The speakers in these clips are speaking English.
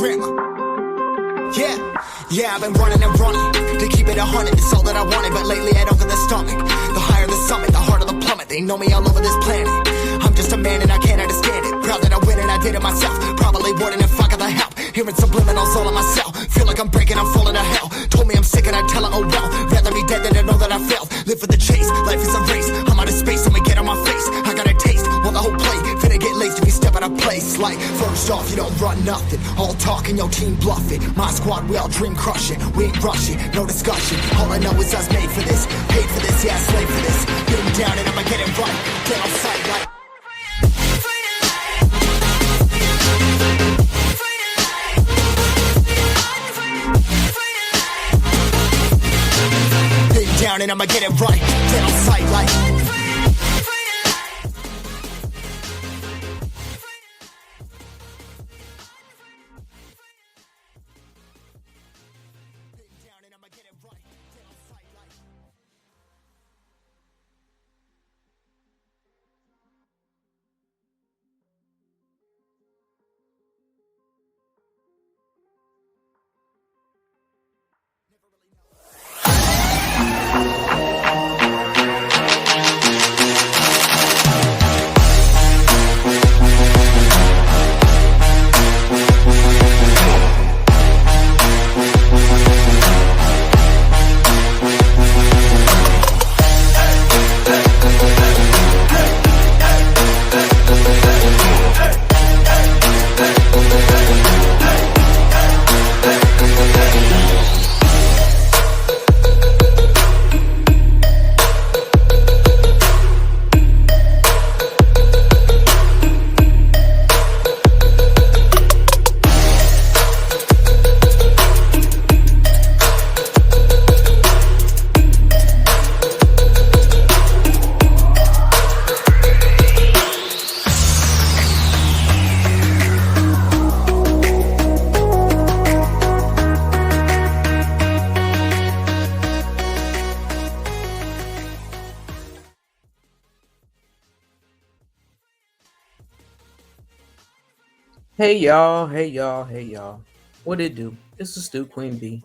grandma. Yeah, I've been running and running to keep it 100, it's all that I wanted. But lately I don't get the stomach. The higher the summit, the harder the plummet. They know me all over this planet. I'm just a man and I can't understand it. Proud that I win and I did it myself. Probably wouldn't if I got the help. Hearing subliminals all on myself. Feel like I'm breaking, I'm falling to hell. Told me I'm sick and I tell her, oh well. Rather be dead than to know that I failed. Live for the chase, life is a race. I'm out of space, so me get on my face. I got a taste, well the whole plate. Finna get laced if you step out of place. Like, first off, you don't run nothing. All talk and your team bluff it. My squad, we all dream crushing. We ain't rushing, no discussion. All I know is us made for this. Paid for this, yeah, slave for this. Getting down and I'ma get it right. Get on sight like. Down and I'ma get it right. Get on sight like. Hey y'all, hey y'all, hey y'all. What it do? It's the Stu Queen B.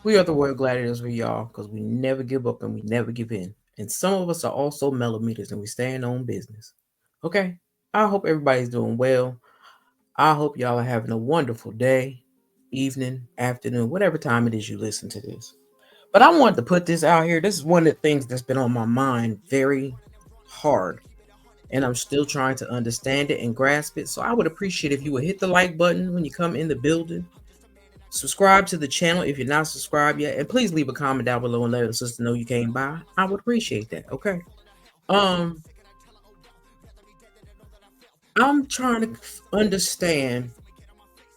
We are the Royal Gladiators for y'all because we never give up and we never give in. And some of us are also millimeters and we stand on business. Okay? I hope everybody's doing well. I hope y'all are having a wonderful day, evening, afternoon, whatever time it is you listen to this. But I wanted to put this out here. This is one of the things that's been on my mind very hard. And I'm still trying to understand it and grasp it. So I would appreciate if you would hit the like button when you come in the building. Subscribe to the channel if you're not subscribed yet. And please leave a comment down below and let the sister know you came by. I would appreciate that. Okay. I'm trying to understand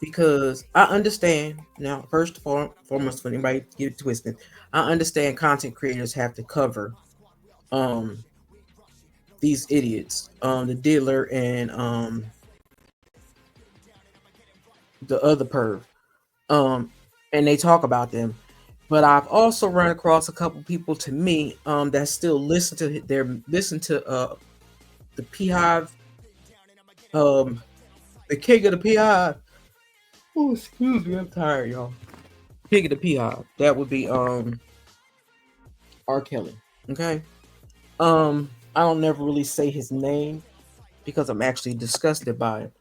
because I understand now, first and foremost, for anybody get it twisted, I understand content creators have to cover these idiots, the dealer and the other perv, and they talk about them. But I've also run across a couple people to me that still listen to the Beehive, the king of the Beehive. Oh, excuse me, I'm tired, y'all. King of the Beehive. That would be R.Kelly. Okay. I don't never really say his name because I'm actually disgusted by it.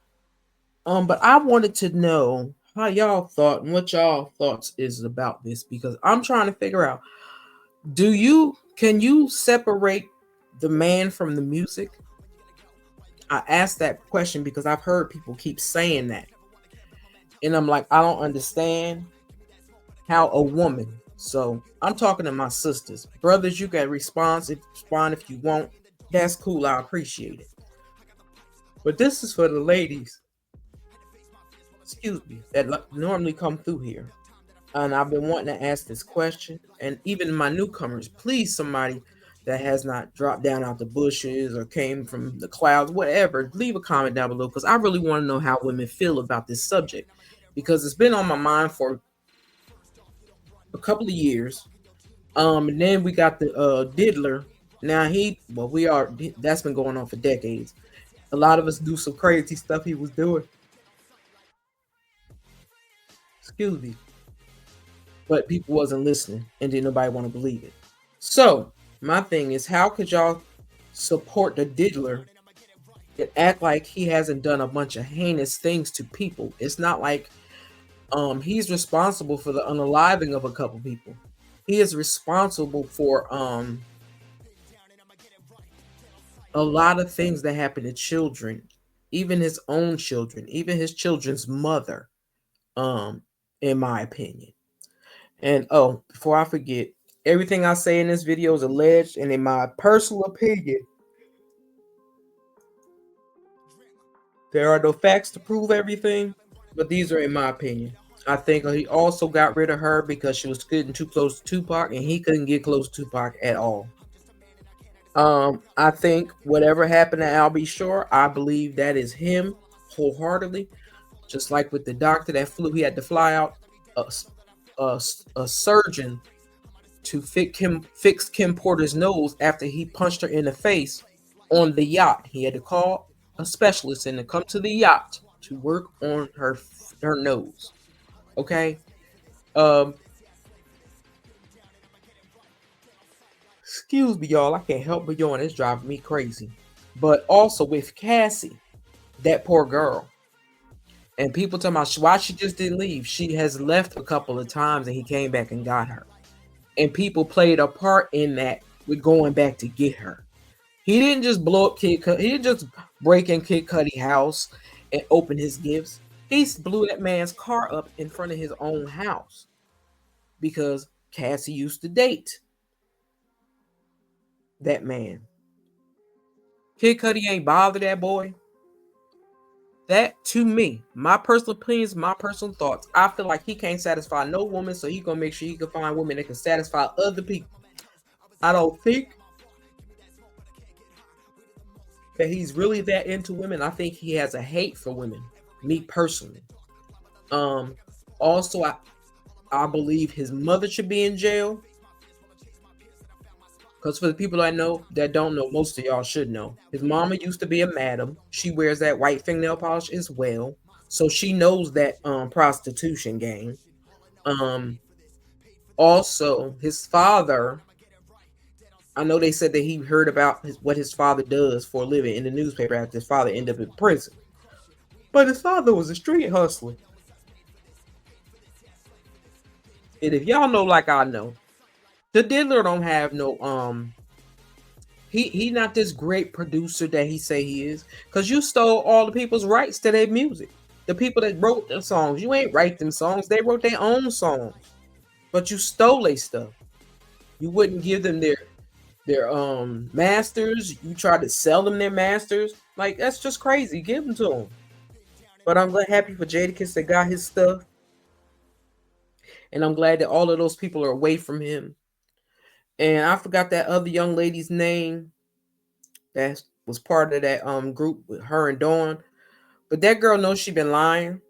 But I wanted to know how y'all thought and what y'all thoughts is about this because I'm trying to figure out, can you separate the man from the music? I asked that question because I've heard people keep saying that. And I'm like, I don't understand how a woman. So I'm talking to my sisters. Brothers, you can respond if you want. That's cool. I appreciate it. But this is for the ladies, excuse me, that normally come through here. And I've been wanting to ask this question. And even my newcomers, please, somebody that has not dropped down out the bushes or came from the clouds, whatever, leave a comment down below because I really want to know how women feel about this subject because it's been on my mind for a couple of years. And then we got the diddler. Now that's been going on for decades. A lot of us do some crazy stuff he was doing. Excuse me. But people wasn't listening and didn't nobody want to believe it. So my thing is, how could y'all support the diddler and act like he hasn't done a bunch of heinous things to people? It's not like he's responsible for the unaliving of a couple people. He is responsible for a lot of things that happen to children, even his own children, even his children's mother, um, in my opinion. And oh, before I forget, everything I say in this video is alleged and in my personal opinion. There are no facts to prove everything, but these are in my opinion. I think he also got rid of her because she was getting too close to Tupac and he couldn't get close to Tupac at all. I think whatever happened to Albie Shore, I believe that is him wholeheartedly. Just like with the doctor that flew, he had to fly out a surgeon to fix Kim Porter's nose after he punched her in the face on the yacht. He had to call a specialist in to come to the yacht to work on her nose. Okay. Excuse me, y'all. I can't help but yawn. It's driving me crazy. But also with Cassie, that poor girl. And people talking about why she just didn't leave. She has left a couple of times and he came back and got her. And people played a part in that with going back to get her. He didn't just blow up Kid Cudi. He didn't just break in Kid Cudi's house and open his gifts. He blew that man's car up in front of his own house because Cassie used to date that man. Kid Cudi ain't bothered that boy. That, to me, my personal opinions, my personal thoughts, I feel like he can't satisfy no woman, so he gonna make sure he can find women that can satisfy other people. I don't think that he's really that into women. I think he has a hate for women, me personally. Also, I believe his mother should be in jail. Because for the people I know that don't know, most of y'all should know. His mama used to be a madam. She wears that white fingernail polish as well. So she knows that prostitution game. Also, his father, I know they said that he heard about what his father does for a living in the newspaper after his father ended up in prison. But his father was a street hustler. And if y'all know like I know, the diddler don't have no he not this great producer that he say he is, because you stole all the people's rights to their music. The people that wrote the songs, you ain't write them songs, they wrote their own songs, but you stole their stuff. You wouldn't give them their masters. You tried to sell them their masters. Like, that's just crazy. Give them to them. But I'm happy for Jadakiss that got his stuff, and I'm glad that all of those people are away from him. And I forgot that other young lady's name that was part of that group with her and Dawn. But that girl knows she been lying.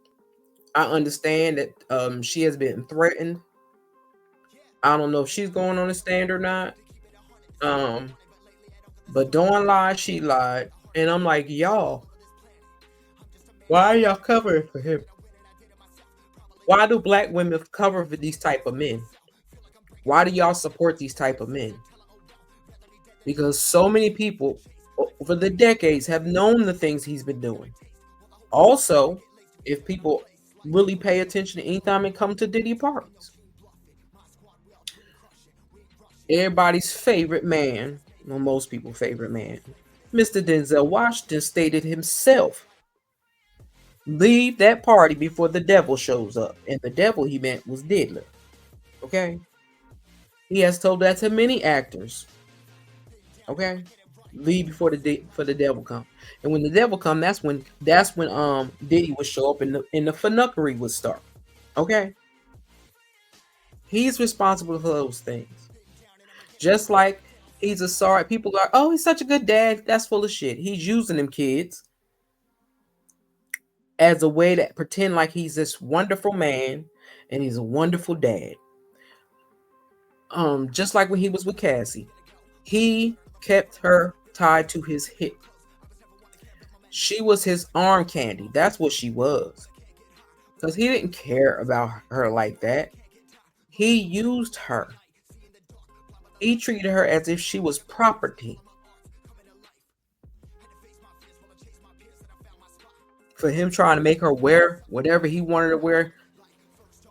I understand that she has been threatened. I don't know if she's going on the stand or not. But Dawn lied, she lied. And I'm like, y'all, why are y'all covering for him? Why do black women cover for these type of men? Why do y'all support these type of men? Because so many people over the decades have known the things he's been doing. Also, if people really pay attention to anytime it comes to Diddy parties, everybody's favorite man, well, most people's favorite man, Mr. Denzel Washington, stated himself, leave that party before the devil shows up. And the devil he meant was Diddler. Okay? He has told that to many actors. Okay? Leave before the devil come. And when the devil come, that's when Diddy would show up and the finnuckery would start. Okay? He's responsible for those things. Just like he's a sorry, people are, oh, he's such a good dad. That's full of shit. He's using them kids as a way to pretend like he's this wonderful man and he's a wonderful dad. Just like when he was with Cassie, he kept her tied to his hip. She was his arm candy. That's what she was. because he didn't care about her like that. He used her. He treated her as if she was property. For him trying to make her wear whatever he wanted to wear,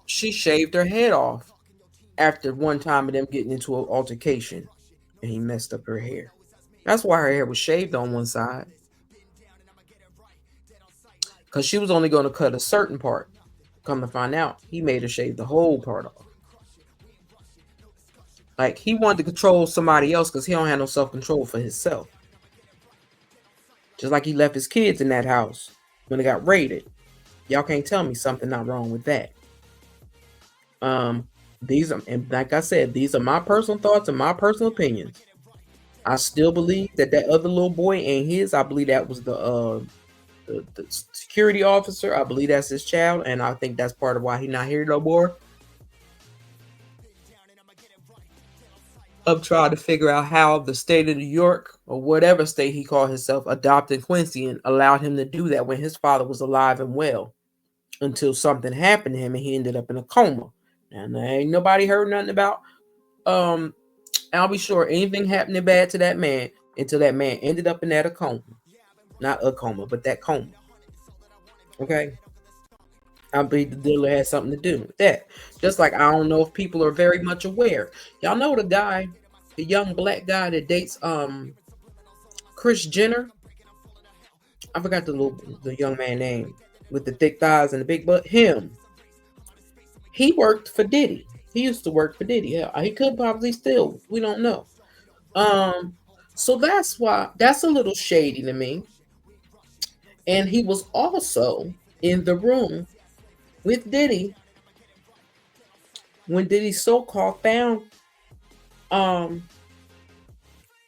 she shaved her head off after one time of them getting into an altercation, and he messed up her hair. That's why her hair was shaved on one side, because she was only going to cut a certain part. Come to find out, he made her shave the whole part off. Like, he wanted to control somebody else because he don't have no self-control for himself. Just like he left his kids in that house when it got raided. Y'all can't tell me something not wrong with that. These are, and like I said, these are my personal thoughts and my personal opinions. I still believe that other little boy ain't his. I believe that was the security officer. I believe that's his child, and I think that's part of why he's not here no more. I'm trying to figure out how the state of New York, or whatever state he called himself, adopted Quincy and allowed him to do that when his father was alive and well, until something happened to him and he ended up in a coma. And there ain't nobody heard nothing about I'll be sure anything happening bad to that man until that man ended up in that coma. Not a coma, but that coma. Okay? I believe the dealer has something to do with that. Just like I don't know if people are very much aware. Y'all know the guy, the young black guy that dates Kris Jenner. I forgot the young man name with the thick thighs and the big butt. Him. He worked for Diddy. He used to work for Diddy. Yeah, he could probably still. We don't know. So that's why that's a little shady to me. And he was also in the room with Diddy when Diddy so-called found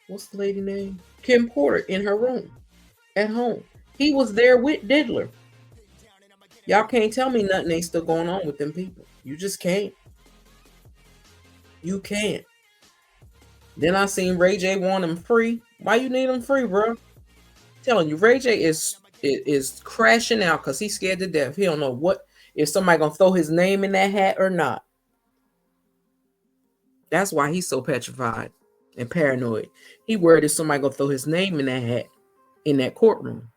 what's the lady name? Kim Porter in her room at home. He was there with Diddler. Y'all can't tell me nothing ain't still going on with them people. You just can't. You can't. Then I seen Ray J want him free. Why you need him free, bro? Telling you, Ray J is crashing out because he's scared to death. He don't know what if somebody gonna throw his name in that hat or not. That's why he's so petrified and paranoid. He worried if somebody gonna throw his name in that hat in that courtroom.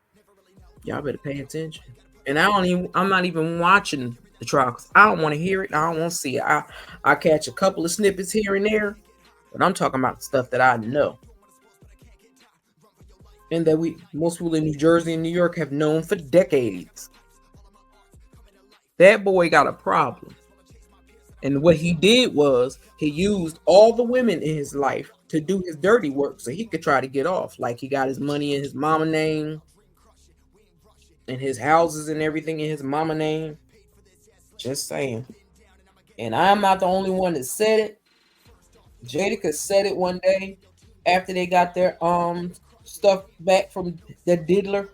Y'all better pay attention. And I'm not even watching the trial because I don't want to hear it. I don't want to see it. I catch a couple of snippets here and there, but I'm talking about stuff that I know. And that most people in New Jersey and New York have known for decades. That boy got a problem. And what he did was he used all the women in his life to do his dirty work so he could try to get off. Like he got his money in his mama name and his houses and everything in his mama name. Just saying. And I'm not the only one that said it. Jadakiss said it one day after they got their stuff back from the Diddler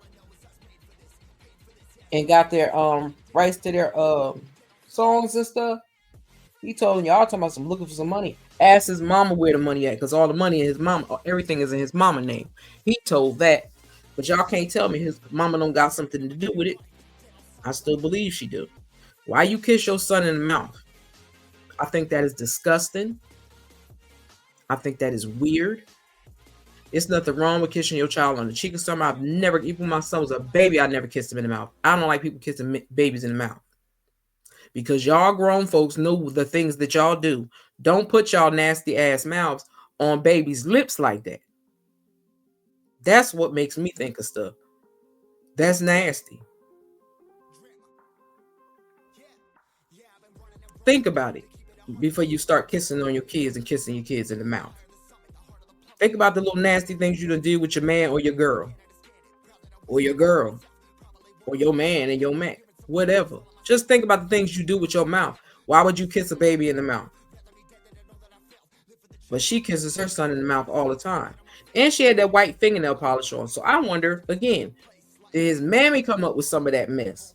and got their rights to their songs and stuff. He told y'all talking about some looking for some money. Asked his mama where the money at, because all the money in his mama, everything is in his mama name. He told that. But y'all can't tell me his mama don't got something to do with it. I still believe she do. Why you kiss your son in the mouth? I think that is disgusting. I think that is weird. It's nothing wrong with kissing your child on the cheek or something. I've never, even when my son was a baby, I never kissed him in the mouth. I don't like people kissing babies in the mouth. Because y'all grown folks know the things that y'all do. Don't put y'all nasty ass mouths on babies' lips like that. That's what makes me think of stuff. That's nasty. Think about it before you start kissing on your kids and kissing your kids in the mouth. Think about the little nasty things you done do with your man or your girl. Or your girl. Or your man and your man. Whatever. Just think about the things you do with your mouth. Why would you kiss a baby in the mouth? But she kisses her son in the mouth all the time. And she had that white fingernail polish on. So I wonder, again, did his mammy come up with some of that mess?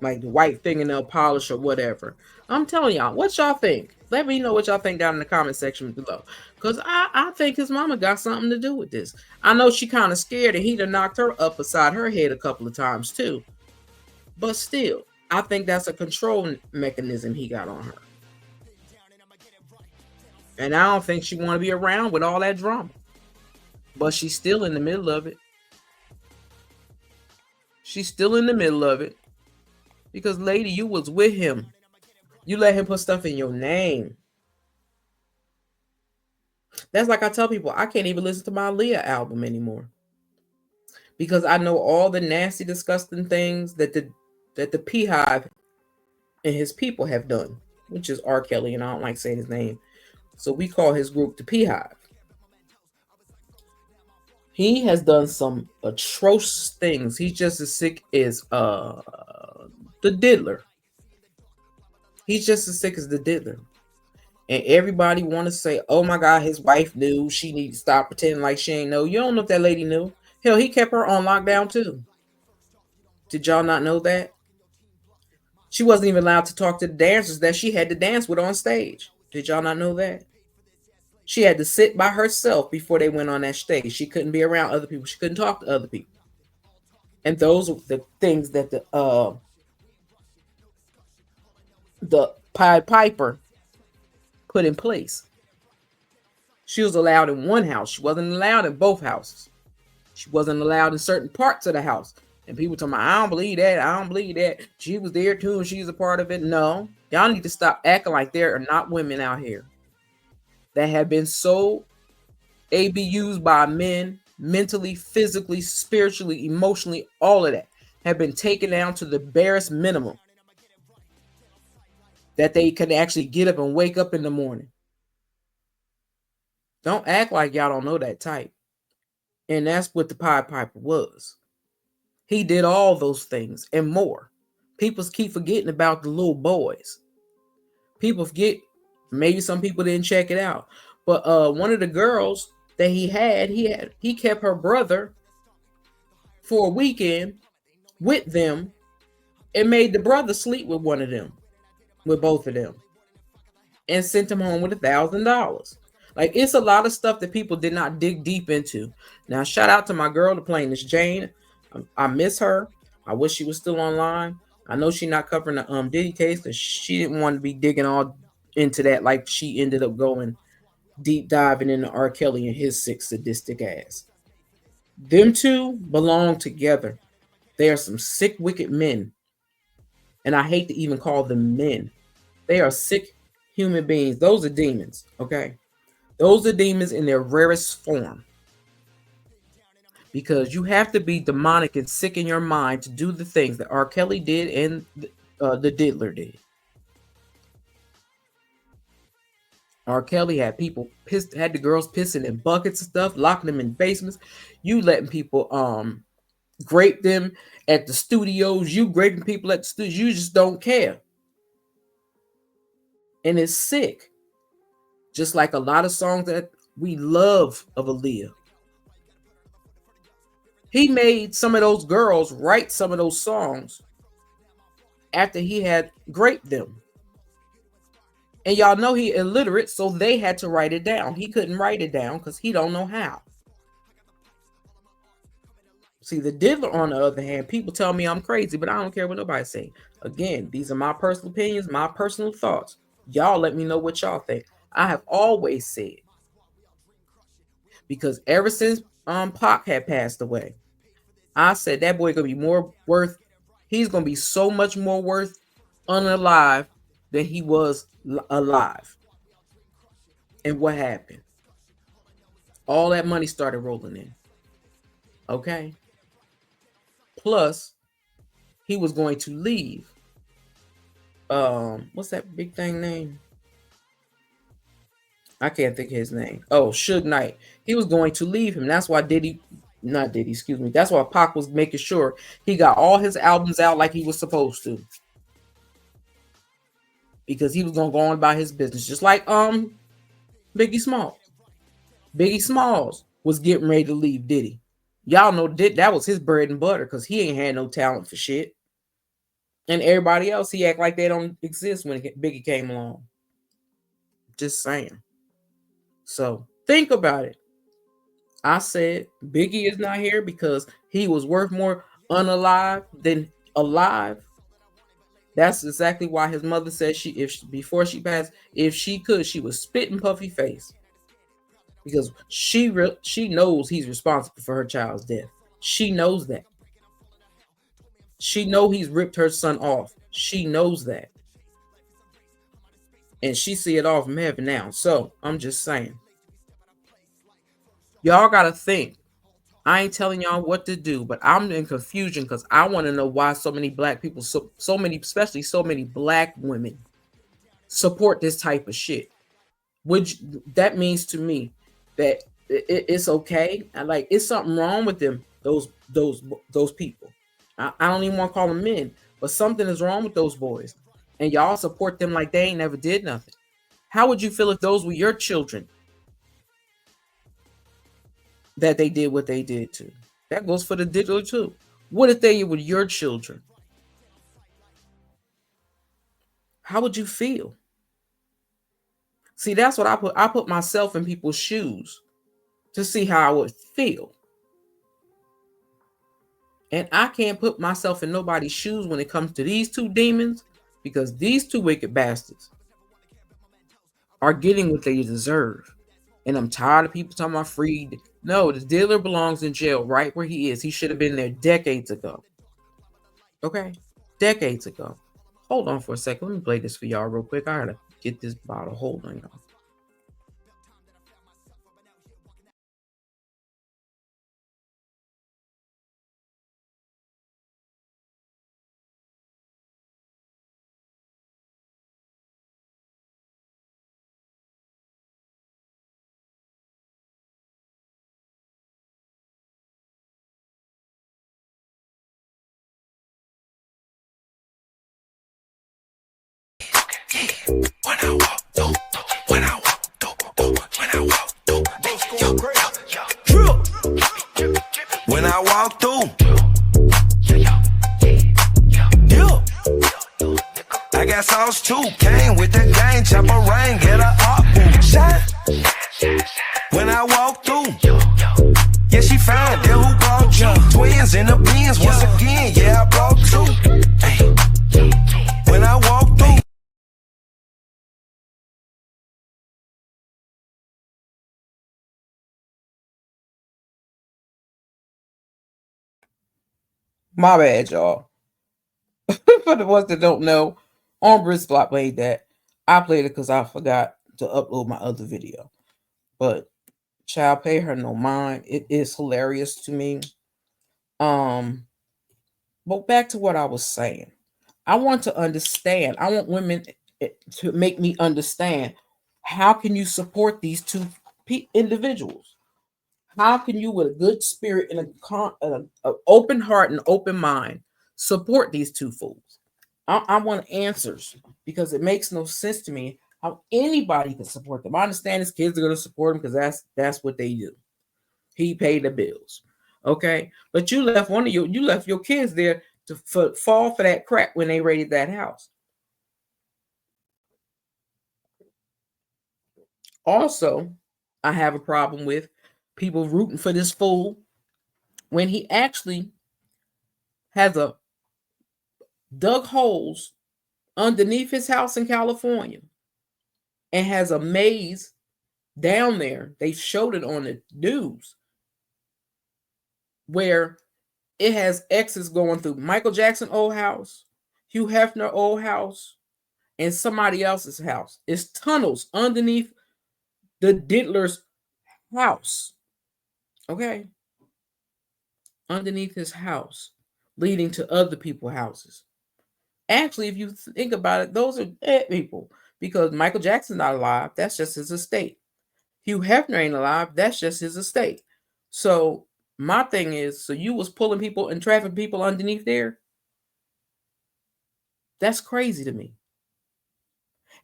Like the white fingernail polish or whatever. I'm telling y'all, what y'all think? Let me know what y'all think down in the comment section below. Because I think his mama got something to do with this. I know she kind of scared and he done knocked her up beside her head a couple of times too. But still, I think that's a control mechanism he got on her. And I don't think she want to be around with all that drama. But she's still in the middle of it. She's still in the middle of it. Because, lady, you was with him. You let him put stuff in your name. That's like I tell people, I can't even listen to my Leah album anymore. Because I know all the nasty, disgusting things that the Beehive and his people have done, which is R.Kelly, and I don't like saying his name. So we call his group the Beehive. He has done some atrocious things. He's just as sick as the Diddler. He's just as sick as the Diddler. And everybody want to say, oh my God, his wife knew. She need to stop pretending like she ain't know. You don't know if that lady knew. Hell, he kept her on lockdown too. Did y'all not know that? She wasn't even allowed to talk to the dancers that she had to dance with on stage. Did y'all not know that? She had to sit by herself before they went on that stage. She couldn't be around other people. She couldn't talk to other people. And those are the things that the Pied Piper put in place. She was allowed in one house. She wasn't allowed in both houses. She wasn't allowed in certain parts of the house. And people tell me, I don't believe that. I don't believe that. She was there too and she's a part of it. No. Y'all need to stop acting like there are not women out here that have been so abused by men, mentally, physically, spiritually, emotionally, all of that, have been taken down to the barest minimum that they can actually get up and wake up in the morning. Don't act like y'all don't know that type. And that's what the Pied Piper was. He did all those things and more. People keep forgetting about the little boys. People forget, maybe some people didn't check it out. But one of the girls that he kept her brother for a weekend with them and made the brother sleep with one of them, with both of them, and sent him home with $1,000. Like, it's a lot of stuff that people did not dig deep into. Now, shout out to my girl, the plainest Jane. I miss her. I wish she was still online. I know she's not covering the Diddy case because she didn't want to be digging all into that like she ended up going deep diving into R. Kelly and his sick sadistic ass. Them two belong together. They are some sick, wicked men. And I hate to even call them men. They are sick human beings. Those are demons, okay? Those are demons in their rarest form. Because you have to be demonic and sick in your mind to do the things that R. Kelly did and the Diddler did. R. Kelly had people pissed, had the girls pissing in buckets and stuff, locking them in basements. You letting people grape them at the studios. You graping people at the studios. You just don't care. And it's sick. Just like a lot of songs that we love of Aaliyah. He made some of those girls write some of those songs after he had graped them. And y'all know he illiterate, so they had to write it down. He couldn't write it down because he don't know how. See, the Diddler, on the other hand, people tell me I'm crazy, but I don't care what nobody say. Again, these are my personal opinions, my personal thoughts. Y'all let me know what y'all think. I have always said, because ever since Pac had passed away, I said that boy gonna be more worth. He's gonna be so much more worth unalive than he was alive. And what happened? All that money started rolling in. Okay. Plus, he was going to leave. What's that big thing name? I can't think of his name. Oh, Suge Knight. He was going to leave him. That's why not Diddy, excuse me. That's why Pac was making sure he got all his albums out like he was supposed to. Because he was gonna go on about his business. Just like Biggie Smalls. Biggie Smalls was getting ready to leave Diddy. Y'all know that was his bread and butter because he ain't had no talent for shit. And everybody else, he act like they don't exist when Biggie came along. Just saying. So think about it. I said Biggie is not here because he was worth more unalive than alive. That's exactly why his mother said before she passed, if she could, she would spit in Puffy face because she knows he's responsible for her child's death. She knows that. She know he's ripped her son off. She knows that, and she see it all from heaven now. So I'm just saying, y'all gotta think. I ain't telling y'all what to do, but I'm in confusion because I want to know why so many black people, so many, especially so many black women, support this type of shit. Which that means to me that it's okay. Like it's something wrong with them. Those people. I don't even want to call them men, but something is wrong with those boys, and y'all support them like they ain't never did nothing. How would you feel if those were your children that they did what they did to? That goes for the digital too. What if they were your children? How would you feel? See, that's what I put. I put myself in people's shoes to see how I would feel. And I can't put myself in nobody's shoes when it comes to these two demons because these two wicked bastards are getting what they deserve. And I'm tired of people talking about freed. No, the dealer belongs in jail right where he is. He should have been there decades ago. Okay? Decades ago. Hold on for a second. Let me play this for y'all real quick. I gotta get this bottle. Hold on, y'all. When I walk through, when I walk through, when I walk through, when I walk through, I got sauce too. Came with the gang, chopper rain, get a up, shine. When I walk through, yeah, she fine. There who brought you? Twins in the beans once again. Yeah, I brought two. Ay. When I walk through. My bad, y'all. For the ones that don't know, on Block played that. I played it because I forgot to upload my other video. But child, pay her no mind. It is hilarious to me. But back to what I was saying. I want to understand. I want women to make me understand. How can you support these two individuals? How can you, with a good spirit and an open heart and open mind, support these two fools? I want answers because it makes no sense to me how anybody can support them. I understand his kids are going to support him because that's what they do. He paid the bills, okay. But you left your kids there to fall for that crap when they raided that house. Also, I have a problem with people rooting for this fool when he actually has a dug holes underneath his house in California and has a maze down there. They showed it on the news where it has X's going through Michael Jackson old house, Hugh Hefner old house, and somebody else's house. It's tunnels underneath the Diddler's house. Okay. Underneath his house, leading to other people's houses. Actually, if you think about it, those are dead people because Michael Jackson's not alive. That's just his estate. Hugh Hefner ain't alive. That's just his estate. So my thing is, so you was pulling people and trafficking people underneath there? That's crazy to me.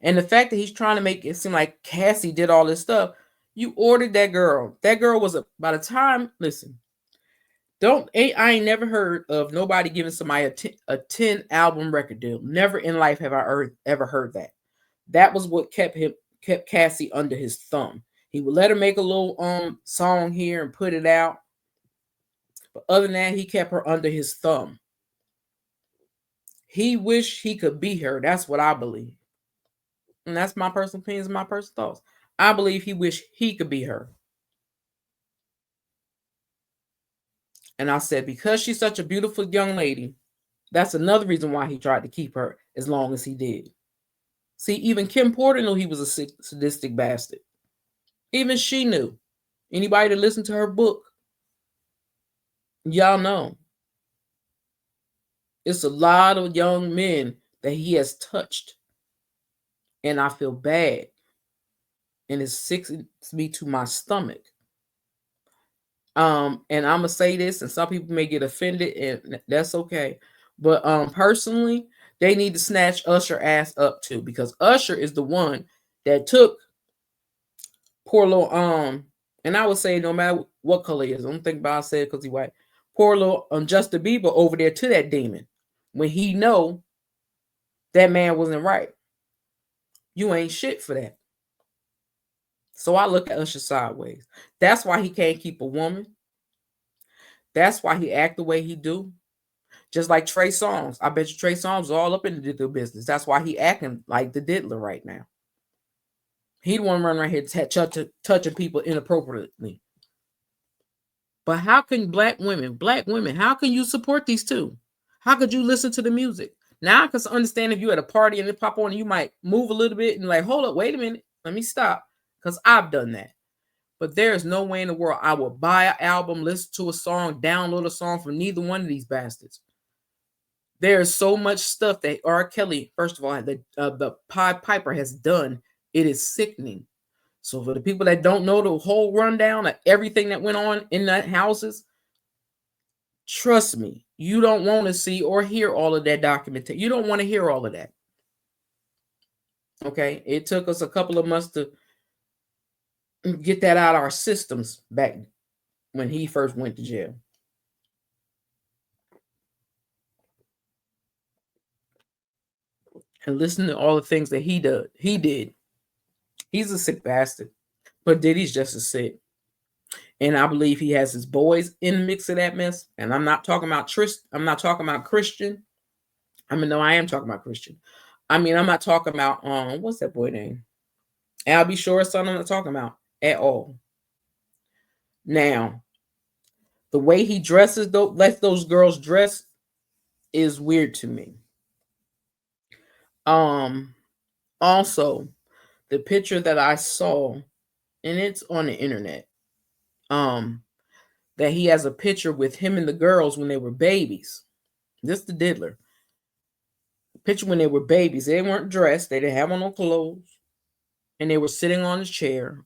And the fact that he's trying to make it seem like Cassie did all this stuff, you ordered that girl. That girl was by the time, listen, I ain't never heard of nobody giving somebody a 10 album record deal. Never in life have I ever heard that. That was what kept Cassie under his thumb. He would let her make a little song here and put it out. But other than that, he kept her under his thumb. He wished he could be her. That's what I believe. And that's my personal opinions and my personal thoughts. I believe he wished he could be her. And I said, because she's such a beautiful young lady, that's another reason why he tried to keep her as long as he did. See, even Kim Porter knew he was a sadistic bastard. Even she knew. Anybody that listened to her book, y'all know. It's a lot of young men that he has touched. And I feel bad. And it sickens me to my stomach. And I'm gonna say this, and some people may get offended, and that's okay. But personally, they need to snatch Usher ass up too, because Usher is the one that took poor little and I would say no matter what color he is, I don't think about said because he white. Poor little Justin Bieber over there to that demon when he know that man wasn't right. You ain't shit for that. So I look at Usher sideways. That's why he can't keep a woman. That's why he act the way he do. Just like Trey Songz. I bet you Trey Songz is all up in the diddler business. That's why he acting like the diddler right now. He the one running right here touching people inappropriately. But how can black women, how can you support these two? How could you listen to the music? Now I can understand if you at a party and it pop on and you might move a little bit and like, hold up, wait a minute, let me stop. Because I've done that. But there is no way in the world I would buy an album, listen to a song, download a song from neither one of these bastards. There is so much stuff that R.Kelly, first of all, the Pied Piper has done. It is sickening. So for the people that don't know the whole rundown of everything that went on in that houses, trust me, you don't want to see or hear all of that documentation. You don't want to hear all of that. Okay, it took us a couple of months to get that out of our systems back when he first went to jail. And listen to all the things that he did. He's a sick bastard. But Diddy's just as sick. And I believe he has his boys in the mix of that mess. And I'm not talking about I'm not talking about Christian. I mean, no, I am talking about Christian. I mean, I'm not talking about what's that boy name? Albie Shore's son. I'm not talking about at all. Now, the way he dresses, though, lets those girls dress, is weird to me. Also, the picture that I saw, and it's on the internet, that he has a picture with him and the girls when they were babies. This the diddler. Picture when they were babies. They weren't dressed. They didn't have on no clothes. And they were sitting on a chair.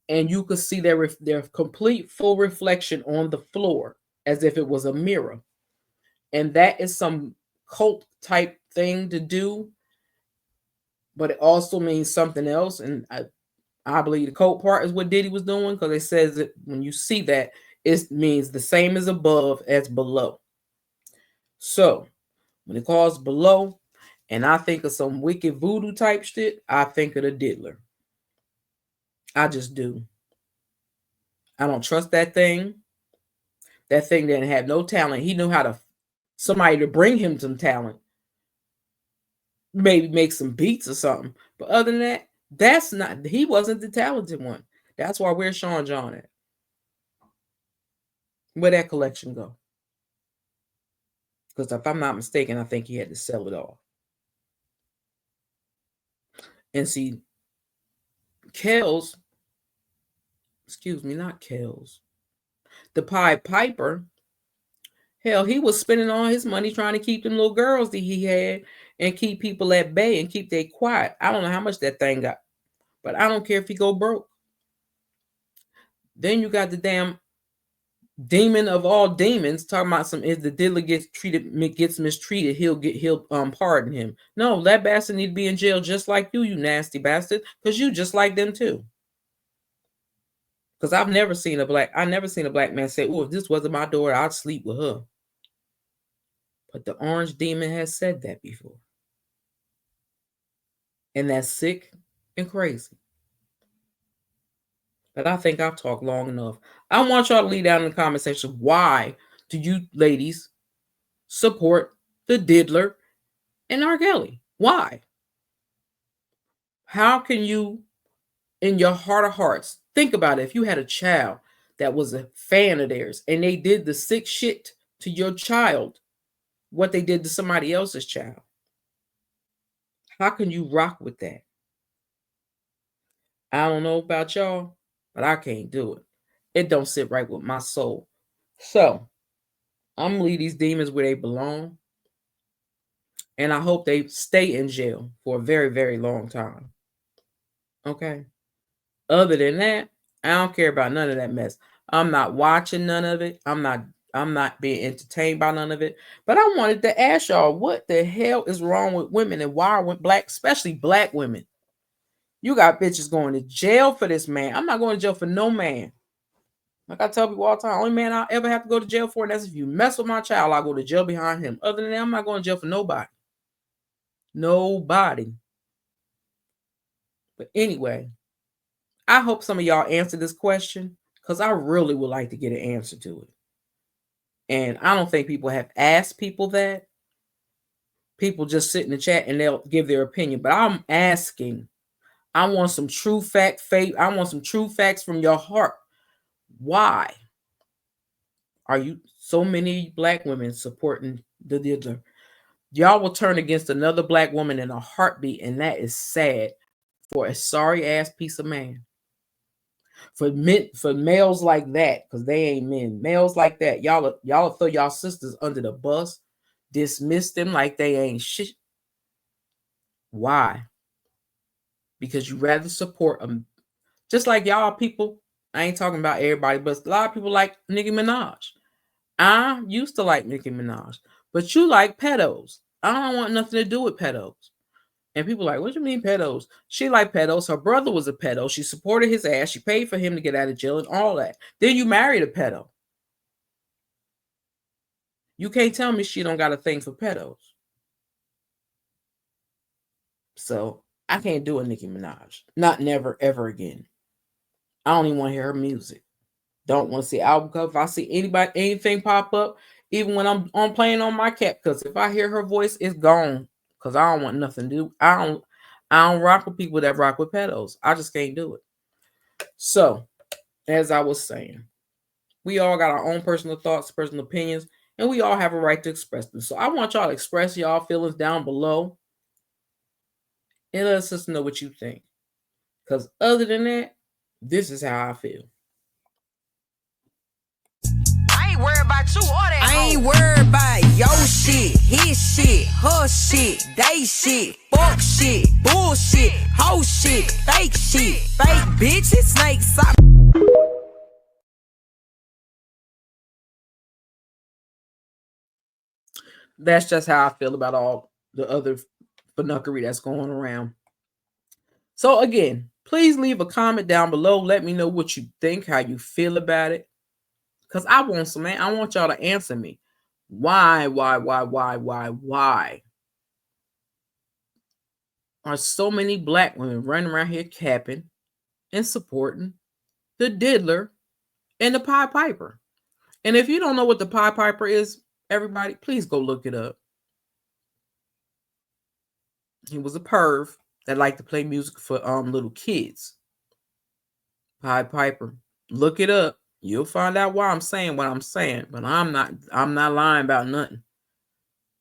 And you could see their complete full reflection on the floor as if it was a mirror. And that is some cult type thing to do. But it also means something else. And I believe the cult part is what Diddy was doing, because it says that when you see that, it means the same as above as below. So when it calls below, and I think of some wicked voodoo type shit, I think of the diddler. I just do. I don't trust that thing. That thing didn't have no talent. He knew how to somebody to bring him some talent. Maybe make some beats or something. But other than that, that's not, he wasn't the talented one. That's why where's Sean John at? Where'd that collection go? Because if I'm not mistaken, I think he had to sell it off. And see, Kells, excuse me, not Kells, the Pied Piper, hell, he was spending all his money trying to keep them little girls that he had and keep people at bay and keep they quiet. I don't know how much that thing got, but I don't care if he go broke. Then you got the damn demon of all demons talking about some, if the diddler gets mistreated, he'll pardon him. No, that bastard need to be in jail just like you nasty bastard, because you just like them too. Because I never seen a black man say, oh, if this wasn't my daughter, I'd sleep with her. But the orange demon has said that before. And that's sick and crazy. But I think I've talked long enough. I want y'all to leave down in the comment section, why do you ladies support the diddler, and R.Kelly. Why? How can you, in your heart of hearts, think about it? If you had a child that was a fan of theirs and they did the sick shit to your child, what they did to somebody else's child, how can you rock with that? I don't know about y'all, but I can't do it. It don't sit right with my soul. So I'm gonna leave these demons where they belong, and I hope they stay in jail for a very, very long time. Okay. Other than that, I don't care about none of that mess. I'm not watching none of it. I'm not being entertained by none of it. But I wanted to ask y'all, what the hell is wrong with women, and why are black, especially black women? You got bitches going to jail for this man. I'm not going to jail for no man. Like I tell people all the time, only man I ever have to go to jail for, and that's if you mess with my child, I'll go to jail behind him. Other than that, I'm not going to jail for nobody. Nobody. But anyway, I hope some of y'all answer this question, because I really would like to get an answer to it. And I don't think people have asked people that. People just sit in the chat and they'll give their opinion. But I'm asking. I want some true I want some true facts from your heart. Why are you so many black women supporting the diddler? Y'all will turn against another black woman in a heartbeat, and that is sad for a sorry ass piece of man. For males like that, because they ain't men. Males like that, y'all throw y'all sisters under the bus, dismiss them like they ain't shit. Why? Because you rather support them. Just like y'all people, I ain't talking about everybody, but a lot of people like Nicki Minaj. I used to like Nicki Minaj, but you like pedos. I don't want nothing to do with pedos. And people like, what do you mean pedos? She like pedos. Her brother was a pedo. She supported his ass. She paid for him to get out of jail and all that. Then you married a pedo. You can't tell me she don't got a thing for pedos. So I can't do a Nicki Minaj. Not never, ever again. I don't even want to hear her music. Don't want to see album cover. If I see anything pop up, even when I'm on playing on my cat, because if I hear her voice, it's gone. Because I don't want nothing to do. I don't rock with people that rock with pedos. I just can't do it. So, as I was saying, we all got our own personal thoughts, personal opinions, and we all have a right to express them. So I want y'all to express y'all feelings down below and let us know what you think. Because other than that, this is how I feel. I ain't worried about you or that. I ain't worried about your shit, his shit, her shit, they shit, fuck shit, bullshit, hoe shit, fake bitches, snakes. That's just how I feel about all the other funuckery that's going around. So again, please leave a comment down below. Let me know what you think, how you feel about it. Because I want y'all to answer me. Why are so many black women running around here capping and supporting the diddler and the Pied Piper? And if you don't know what the Pied Piper is, everybody, please go look it up. He was a perv that liked to play music for little kids. Pied Piper. Look it up. You'll find out why I'm saying what I'm saying. But I'm not lying about nothing.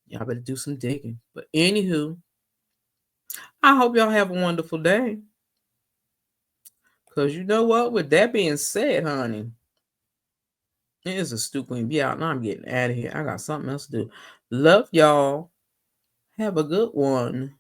Y'all better do some digging. But anywho, I hope y'all have a wonderful day. Because you know what? With that being said, honey, it is a stupid be out. Now I'm getting out of here. I got something else to do. Love y'all. Have a good one.